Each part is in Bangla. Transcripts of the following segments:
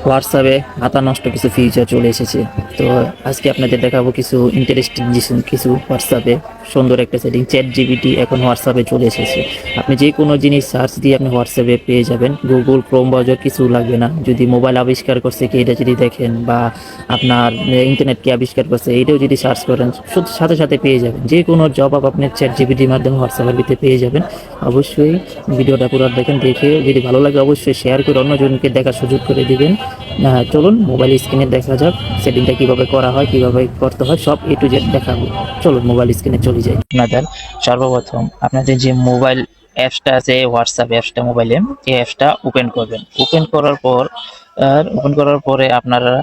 হোয়াটসঅ্যাপে মাথা নষ্ট কিছু ফিচার চলে এসেছে। তো আজকে আপনাদের দেখাবো কিছু ইন্টারেস্টিং কিছু হোয়াটসঅ্যাপে সুন্দর একটা সেটিং। চ্যাট জিপিটি এখন হোয়াটসঅ্যাপে চলে এসেছে। আপনি যে কোনো জিনিস সার্চ দিয়ে আপনি হোয়াটসঅ্যাপে পেয়ে যাবেন। গুগল ক্রোম ব্রাউজার কিছু লাগবে না। যদি মোবাইল আবিষ্কার করছে কি এটা যদি দেখেন, বা আপনার ইন্টারনেট কি আবিষ্কার করছে এটাও যদি সার্চ করেন, সাথে সাথে পেয়ে যাবেন। যে কোনো জবাব আপনি চ্যাট জিপিটির মাধ্যমে হোয়াটসঅ্যাপের ভিতরে পেয়ে যাবেন। অবশ্যই ভিডিওটা পুরো দেখেন, দেখে যদি ভালো লাগে অবশ্যই শেয়ার করে অন্যজনকে দেখার সুযোগ করে দিবেন। চলুন মোবাইল স্ক্রিনে দেখা যাক সেটিংটা কিভাবে করা হয়, কিভাবে করতে হয়, সব এ টু জেড দেখাবো। চলুন মোবাইল স্ক্রিনে চলে যাই। আপনাদের সর্বপ্রথম আপনাদের যে মোবাইল অ্যাপসটা আছে, হোয়াটসঅ্যাপ অ্যাপসটা মোবাইলে, এই অ্যাপসটা ওপেন করবেন। ওপেন করার পরে আপনারা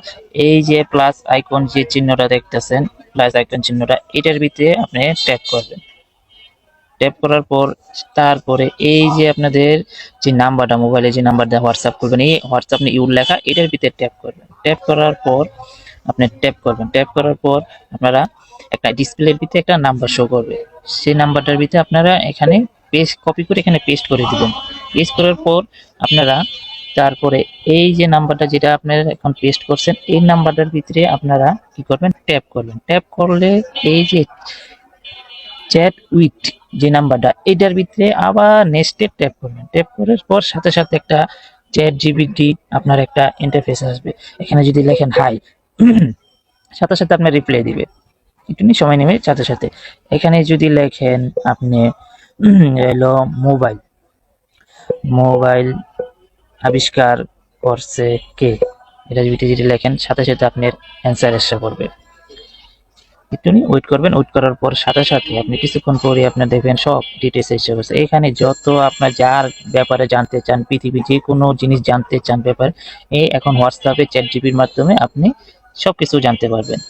এই যে প্লাস আইকন যে চিহ্নটা দেখতেছেন, প্লাস আইকন চিহ্নটা, এটার ভিতরে আপনি ট্যাপ করবেন। ট্যাপ করার পর তারপরে এই যে আপনাদের যে নাম্বারটা, মোবাইলে যে নাম্বারটা হোয়াটসঅ্যাপ করবেন, এই হোয়াটসঅ্যাপ ইউর লেখা এটার ভিতরে ট্যাপ করবেন। ট্যাপ করার পর আপনি ট্যাপ করবেন। ট্যাপ করার পর আপনারা একটা ডিসপ্লের ভিতরে একটা নাম্বার শো করবে। সেই নাম্বারটার ভিতরে আপনারা এখানে পেস্ট, কপি করে এখানে পেস্ট করে দিবেন। পেস্ট করার পর আপনারা তারপরে এই যে নাম্বারটা যেটা আপনারা এখন পেস্ট করছেন, এই নাম্বারটার ভিতরে আপনারা কি করবেন, ট্যাপ করবেন। ট্যাপ করলে এই যে চ্যাট উইথ যে নাম্বারটা, এটার ভিতরে আবার নেক্সটে ট্যাপ করবেন। ট্যাপ করার পর সাথে সাথে একটা চ্যাট জিপিটি আপনার একটা ইন্টারফেস আসবে। এখানে যদি লেখেন হাই, সাথে সাথে আপনার রিপ্লাই দিবে, একটু সময় নেবে। সাথে সাথে এখানে যদি লেখেন আপনি এলো মোবাইল, মোবাইল আবিষ্কার করছে কে, এটা যদি লেখেন সাথে সাথে আপনার অ্যান্সার এসে পড়বে। একটুখানি ওয়েট করবেন। ওয়েট করার পর সাথে সাথে আপনি কিছুক্ষণ পরে আপনার দেখবেন সব ডিটেলস এসে গেছে। এখানে যত আপনার যার ব্যাপারে জানতে চান, পৃথিবীর যে কোনো জিনিস জানতে চান ব্যাপারে, এই এখন হোয়াটসঅ্যাপে চ্যাট জিপির মাধ্যমে আপনি সব কিছু জানতে পারবেন।